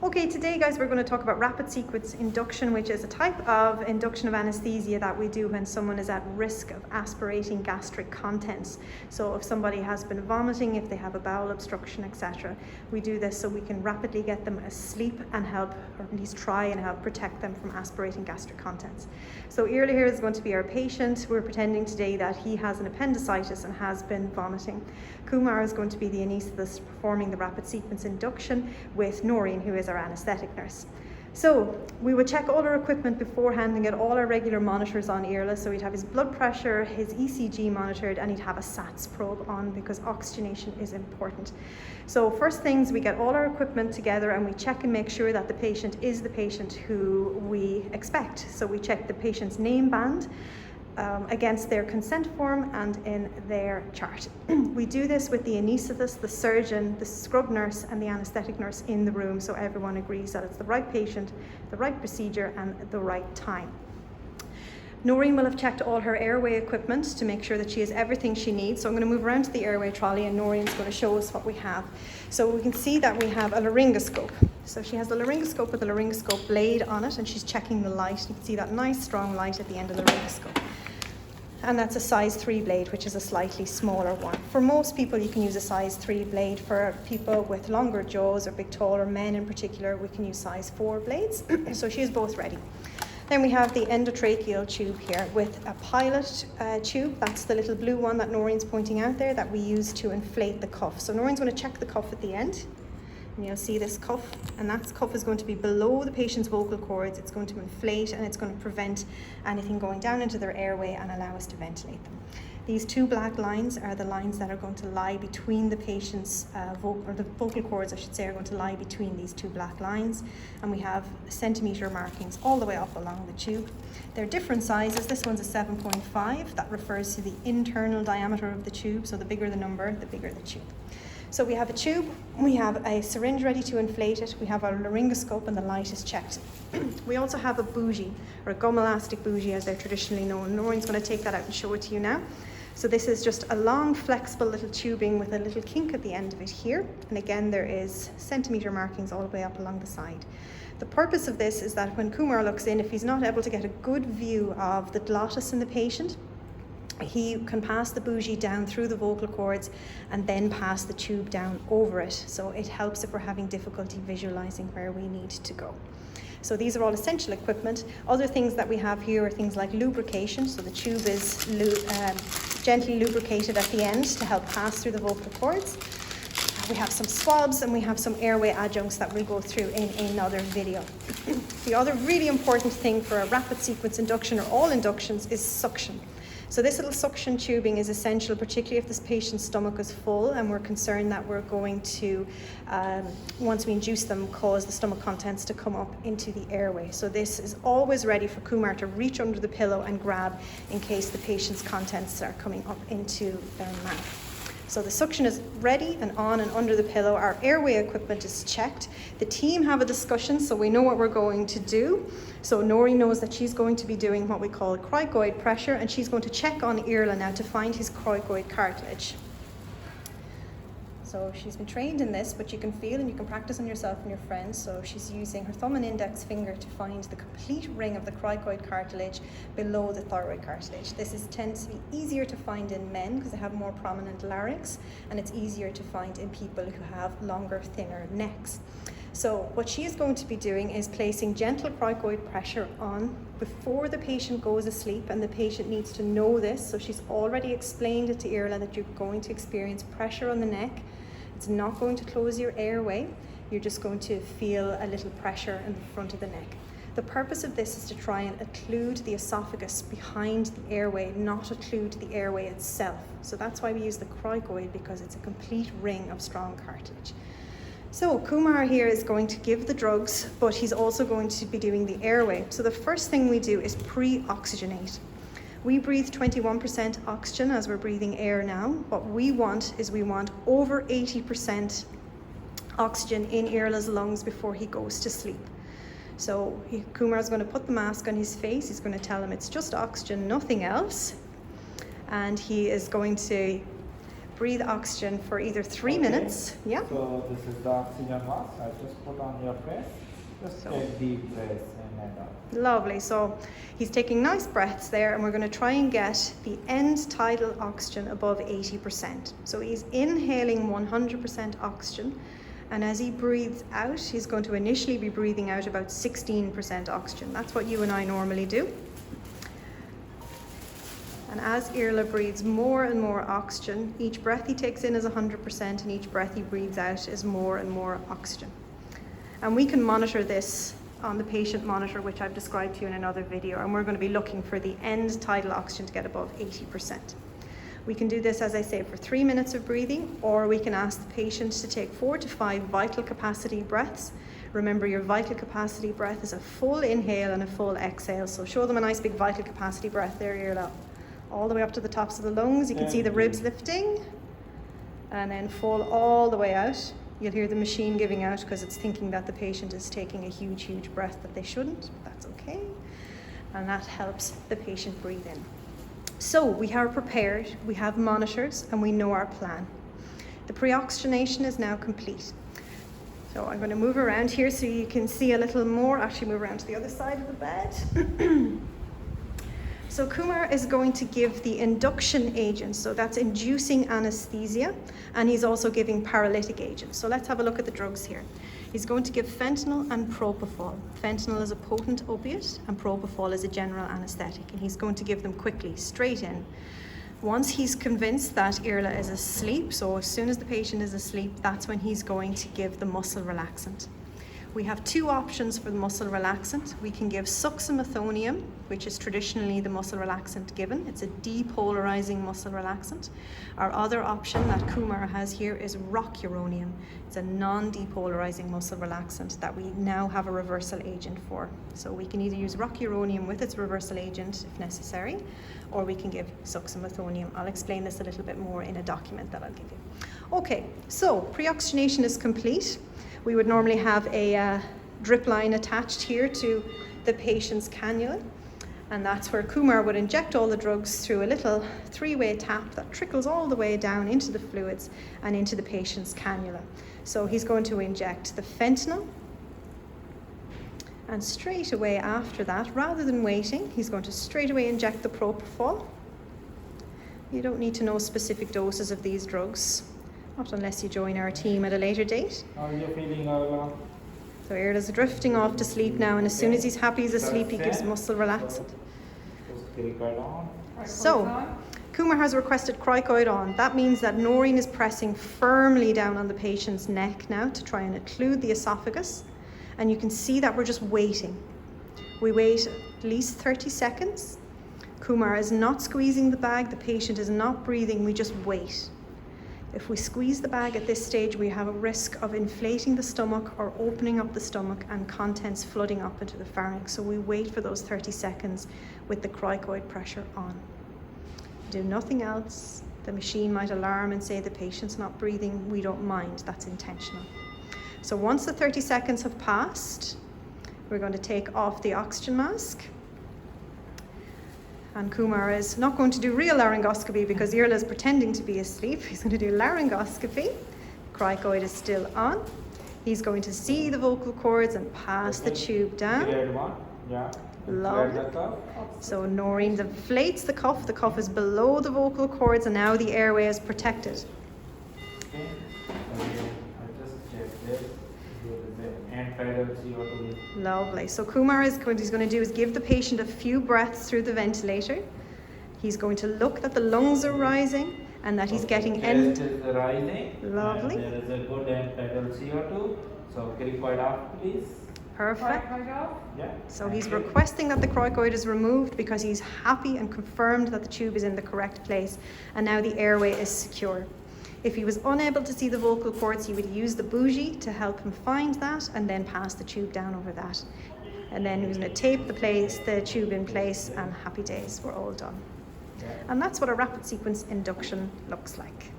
Okay, today guys we're going to talk about rapid sequence induction, which is a type of induction of anesthesia that we do when someone is at risk of aspirating gastric contents. So if somebody has been vomiting, if they have a bowel obstruction, etc. We do this so we can rapidly get them asleep and help, or at least try and help protect them from aspirating gastric contents. So Irla here is going to be our patient. We're pretending today that he has an appendicitis and has been vomiting. Kumar is going to be the anaesthetist performing the rapid sequence induction with Noreen, who is our anaesthetic nurse. So we would check all our equipment beforehand and get all our regular monitors on Irla. So he'd have his blood pressure, his ECG monitored, and he'd have a SATS probe on because oxygenation is important. So first things, we get all our equipment together and we check and make sure that the patient is the patient who we expect. So we check the patient's name band against their consent form and in their chart. We do this with the anaesthetist, the surgeon, the scrub nurse and the anaesthetic nurse in the room, so everyone agrees that it's the right patient, the right procedure and the right time. Noreen will have checked all her airway equipment to make sure that she has everything she needs. So I'm going to move around to the airway trolley and Noreen's going to show us what we have. So we can see that we have a laryngoscope. So she has the laryngoscope with the laryngoscope blade on it and she's checking the light. You can see that nice strong light at the end of the laryngoscope. And that's a size 3 blade, which is a slightly smaller one. For most people, you can use a size 3 blade. For people with longer jaws or big, taller men in particular, we can use size 4 blades. So she's both ready. Then we have the endotracheal tube here with a pilot tube. That's the little blue one that Noreen's pointing out there that we use to inflate the cuff. So Noreen's going to check the cuff at the end. And you'll see this cuff, and that cuff is going to be below the patient's vocal cords. It's going to inflate and it's going to prevent anything going down into their airway and allow us to ventilate them. These two black lines are the lines that are going to lie between the patient's the vocal cords, I should say, are going to lie between these two black lines. And we have centimetre markings all the way up along the tube. They're different sizes. This one's a 7.5. That refers to the internal diameter of the tube. So the bigger the number, the bigger the tube. So we have a tube, we have a syringe ready to inflate it, we have our laryngoscope and the light is checked. We also have a bougie, or a gum elastic bougie as they're traditionally known. Noreen's going to take that out and show it to you now. So this is just a long flexible little tubing with a little kink at the end of it here. And again, there is centimetre markings all the way up along the side. The purpose of this is that when Kumar looks in, if he's not able to get a good view of the glottis in the patient, he can pass the bougie down through the vocal cords and then pass the tube down over it. So it helps if we're having difficulty visualizing where we need to go. So these are all essential equipment. Other things that we have here are things like lubrication. So the tube is gently lubricated at the end to help pass through the vocal cords. We have some swabs and we have some airway adjuncts that we'll go through in another video. The other really important thing for a rapid sequence induction or all inductions is suction. So this little suction tubing is essential, particularly if this patient's stomach is full and we're concerned that we're going to, once we induce them, cause the stomach contents to come up into the airway. So this is always ready for Kumar to reach under the pillow and grab in case the patient's contents are coming up into their mouth. So the suction is ready and on and under the pillow. Our airway equipment is checked. The team have a discussion so we know what we're going to do. So Noreen knows that she's going to be doing what we call cricoid pressure and she's going to check on Irla now to find his cricoid cartilage. So she's been trained in this, but you can feel and you can practice on yourself and your friends. So she's using her thumb and index finger to find the complete ring of the cricoid cartilage below the thyroid cartilage. This tends to be easier to find in men because they have more prominent larynx, and it's easier to find in people who have longer, thinner necks. So what she is going to be doing is placing gentle cricoid pressure on before the patient goes asleep, and the patient needs to know this. So she's already explained it to Irla that you're going to experience pressure on the neck. It's not going to close your airway. You're just going to feel a little pressure in the front of the neck. The purpose of this is to try and occlude the esophagus behind the airway, not occlude the airway itself. So that's why we use the cricoid, because it's a complete ring of strong cartilage. So Kumar here is going to give the drugs, but he's also going to be doing the airway. So the first thing we do is pre-oxygenate. We breathe 21% oxygen as we're breathing air now. What we want is over 80% oxygen in Irla's lungs before he goes to sleep. So Kumar's going to put the mask on his face. He's going to tell him it's just oxygen, nothing else. And he is going to breathe oxygen for either 3 minutes. Yeah. So this is the oxygen mask. I just put on your face. Just take deep breaths in and out. Lovely. So he's taking nice breaths there, and we're going to try and get the end tidal oxygen above 80%. So he's inhaling 100% oxygen, and as he breathes out, he's going to initially be breathing out about 16% oxygen. That's what you and I normally do. And as Irla breathes more and more oxygen, each breath he takes in is 100%, and each breath he breathes out is more and more oxygen. And we can monitor this on the patient monitor, which I've described to you in another video, and we're going to be looking for the end tidal oxygen to get above 80%. We can do this, as I say, for 3 minutes of breathing, or we can ask the patient to take 4 to 5 vital capacity breaths. Remember, your vital capacity breath is a full inhale and a full exhale. So show them a nice big vital capacity breath there, Irla. All the way up to the tops of the lungs. You can see the ribs lifting, and then fall all the way out. You'll hear the machine giving out because it's thinking that the patient is taking a huge, huge breath that they shouldn't. But that's okay. And that helps the patient breathe in. So we are prepared, we have monitors, and we know our plan. The pre-oxygenation is now complete. So I'm going to move around here so you can see a little more. Actually, move around to the other side of the bed. So Kumar is going to give the induction agent, so that's inducing anesthesia, and he's also giving paralytic agents. So let's have a look at the drugs here. He's going to give fentanyl and propofol. Fentanyl is a potent opiate, and propofol is a general anesthetic, and he's going to give them quickly, straight in. Once he's convinced that Irla is asleep, so as soon as the patient is asleep, that's when he's going to give the muscle relaxant. We have 2 options for the muscle relaxant. We can give suxamethonium, which is traditionally the muscle relaxant given. It's a depolarizing muscle relaxant. Our other option that Kumar has here is rocuronium. It's a non-depolarizing muscle relaxant that we now have a reversal agent for. So we can either use rocuronium with its reversal agent if necessary, or we can give suxamethonium. I'll explain this a little bit more in a document that I'll give you. Okay, so pre-oxygenation is complete. We would normally have a drip line attached here to the patient's cannula, and that's where Kumar would inject all the drugs through a little 3-way tap that trickles all the way down into the fluids and into the patient's cannula. So he's going to inject the fentanyl, and straight away after that, rather than waiting, he's going to straight away inject the propofol. You don't need to know specific doses of these drugs, not unless you join our team at a later date. How are you feeling, Irla? So Irla's drifting off to sleep now, and as soon as he's happy he's asleep, he gives muscle relaxant. So Kumar has requested Cricoid on. That means that Noreen is pressing firmly down on the patient's neck now to try and occlude the esophagus. And you can see that we're just waiting. We wait at least 30 seconds. Kumar is not squeezing the bag, the patient is not breathing, we just wait. If we squeeze the bag at this stage, we have a risk of inflating the stomach or opening up the stomach and contents flooding up into the pharynx. So we wait for those 30 seconds with the cricoid pressure on. Do nothing else. The machine might alarm and say the patient's not breathing. We don't mind, that's intentional. So once the 30 seconds have passed, we're going to take off the oxygen mask. And Kumar is not going to do real laryngoscopy because Irla is pretending to be asleep. He's going to do laryngoscopy. Cricoid is still on. He's going to see the vocal cords and pass the tube down. Yeah. Lovely. So Noreen deflates the cuff. The cuff is below the vocal cords, and now the airway is protected. Okay. I just checked this. And tidal CO2. Lovely. So Kumar he's going to do is give the patient a few breaths through the ventilator. He's going to look that the lungs are rising and that he's getting chest is rising. Lovely. And there is a good end tidal CO2. So cricoid off, please. Perfect. Yeah. So he's requesting that the cricoid is removed because he's happy and confirmed that the tube is in the correct place, and now the airway is secure. If he was unable to see the vocal cords, he would use the bougie to help him find that and then pass the tube down over that. And then he was going to tape the tube in place, and happy days, we're all done. And that's what a rapid sequence induction looks like.